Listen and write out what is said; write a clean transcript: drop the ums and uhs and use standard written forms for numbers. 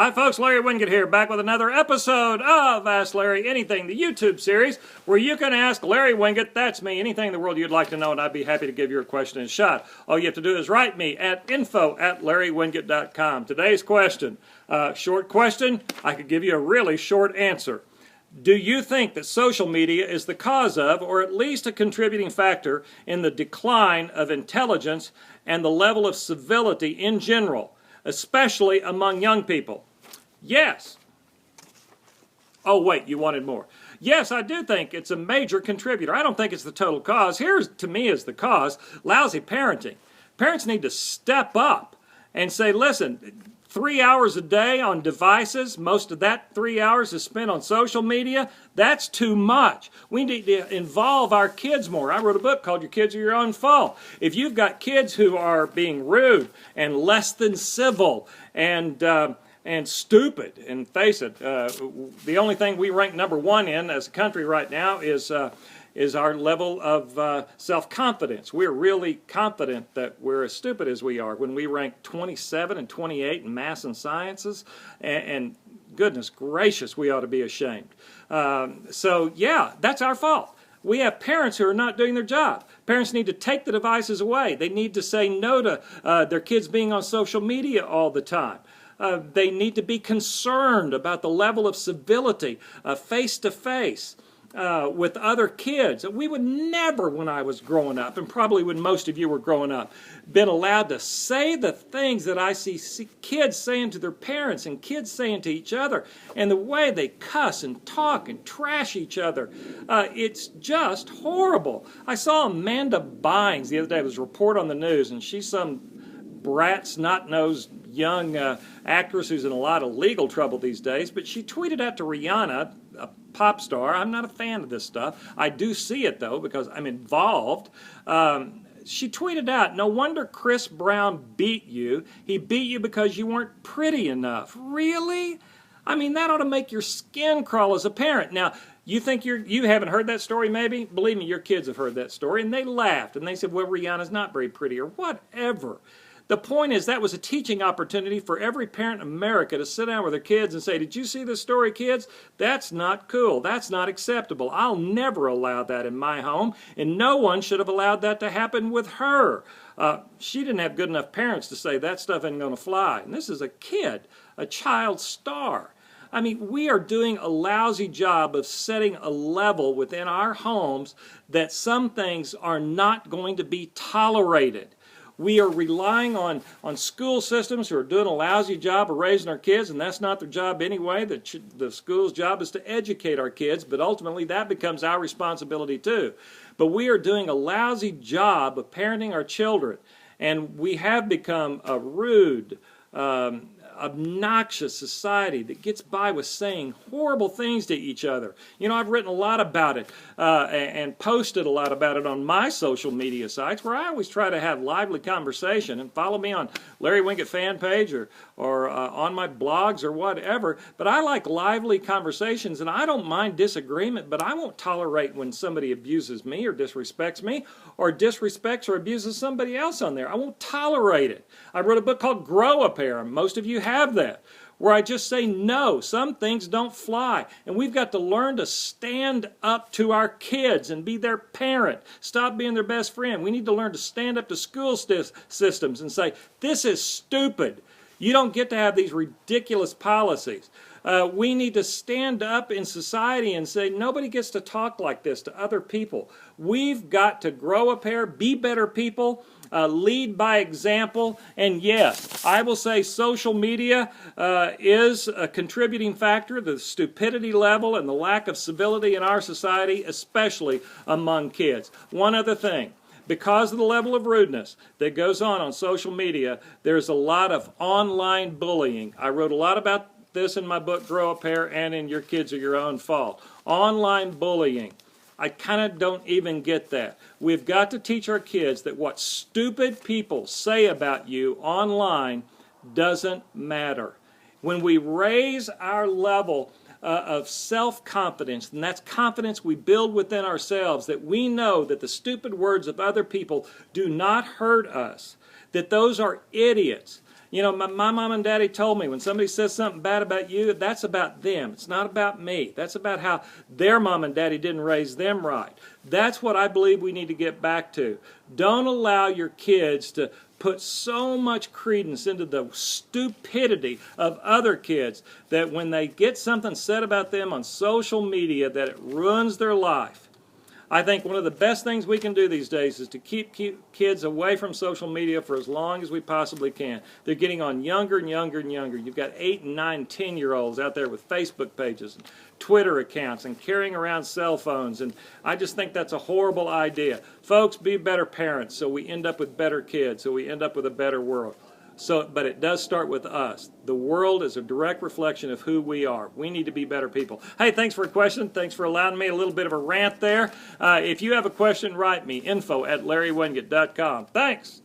Hi folks, Larry Winget here, back with another episode of Ask Larry Anything, the YouTube series, where you can ask Larry Winget, that's me, anything in the world you'd like to know, and I'd be happy to give your question a shot. All you have to do is write me at info@larrywinget.com. Today's question, short question, I could give you a really short answer. Do you think that social media is the cause of, or at least a contributing factor, in the decline of intelligence and the level of civility in general, especially among young people? Yes. Oh, wait, you wanted more. Yes, I do think it's a major contributor. I don't think it's the total cause. Here's, to me, is the cause: lousy parenting. Parents need to step up and say, listen, 3 hours a day on devices, most of that 3 hours is spent on social media. That's too much. We need to involve our kids more. I wrote a book called Your Kids Are Your Own Fault. If you've got kids who are being rude and less than civil and stupid, and face it, the only thing we rank #1 in as a country right now is our level of self-confidence. We're really confident that we're as stupid as we are when we rank 27 and 28 in math and sciences, and goodness gracious, we ought to be ashamed. So yeah, that's our fault. We have parents who are not doing their job. Parents need to take the devices away. They need to say no to their kids being on social media all the time. They need to be concerned about the level of civility face-to-face with other kids. We would never, when I was growing up, and probably when most of you were growing up, been allowed to say the things that I see kids saying to their parents and kids saying to each other, and the way they cuss and talk and trash each other. It's just horrible. I saw Amanda Bynes the other day. It was a report on the news, and she's some brat, snot-nosed young actress who's in a lot of legal trouble these days, but she tweeted out to Rihanna, a pop star. I'm not a fan of this stuff. I do see it, though, because I'm involved. She tweeted out, "No wonder Chris Brown beat you. He beat you because you weren't pretty enough." Really? I mean, that ought to make your skin crawl as a parent. Now, you think you haven't heard that story, maybe? Believe me, your kids have heard that story, and they laughed, and they said, well, Rihanna's not very pretty, or whatever. The point is, that was a teaching opportunity for every parent in America to sit down with their kids and say, did you see this story, kids? That's not cool. That's not acceptable. I'll never allow that in my home, and no one should have allowed that to happen with her. She didn't have good enough parents to say that stuff ain't going to fly. And this is a kid, a child star. I mean, we are doing a lousy job of setting a level within our homes that some things are not going to be tolerated. We are relying on school systems who are doing a lousy job of raising our kids, and that's not their job anyway. The school's job is to educate our kids, but ultimately that becomes our responsibility too. But we are doing a lousy job of parenting our children, and we have become a rude, obnoxious society that gets by with saying horrible things to each other. You know, I've written a lot about it and posted a lot about it on my social media sites, where I always try to have lively conversation. And follow me on Larry Winget fan page or on my blogs or whatever. But I like lively conversations, and I don't mind disagreement, but I won't tolerate when somebody abuses me or disrespects me or disrespects or abuses somebody else on there. I won't tolerate it. I wrote a book called Grow a Pair. Most of you have that, where I just say no, some things don't fly, and we've got to learn to stand up to our kids and be their parent. Stop being their best friend. We need to learn to stand up to school systems and say, this is stupid. You don't get to have these ridiculous policies. We need to stand up in society and say, nobody gets to talk like this to other people. We've got to grow a pair, be better people, lead by example, and yes, I will say social media is a contributing factor, the stupidity level and the lack of civility in our society, especially among kids. One other thing. Because of the level of rudeness that goes on social media, there's a lot of online bullying. I wrote a lot about this in my book, Grow a Pair, and in Your Kids Are Your Own Fault. Online bullying. I kind of don't even get that. We've got to teach our kids that what stupid people say about you online doesn't matter. When we raise our level of self-confidence, and that's confidence we build within ourselves, that we know that the stupid words of other people do not hurt us, that those are idiots, You know, my mom and daddy told me when somebody says something bad about you, that's about them. It's not about me. That's about how their mom and daddy didn't raise them right. That's what I believe we need to get back to. Don't allow your kids to put so much credence into the stupidity of other kids that when they get something said about them on social media that it ruins their life. I think one of the best things we can do these days is to keep kids away from social media for as long as we possibly can. They're getting on younger and younger and younger. You've got 8 and 9, 10-year-olds out there with Facebook pages and Twitter accounts and carrying around cell phones, and I just think that's a horrible idea. Folks, be better parents so we end up with better kids, so we end up with a better world. But it does start with us. The world is a direct reflection of who we are. We need to be better people. Hey, thanks for a question. Thanks for allowing me a little bit of a rant there. If you have a question, write me, info@larrywinget.com. Thanks.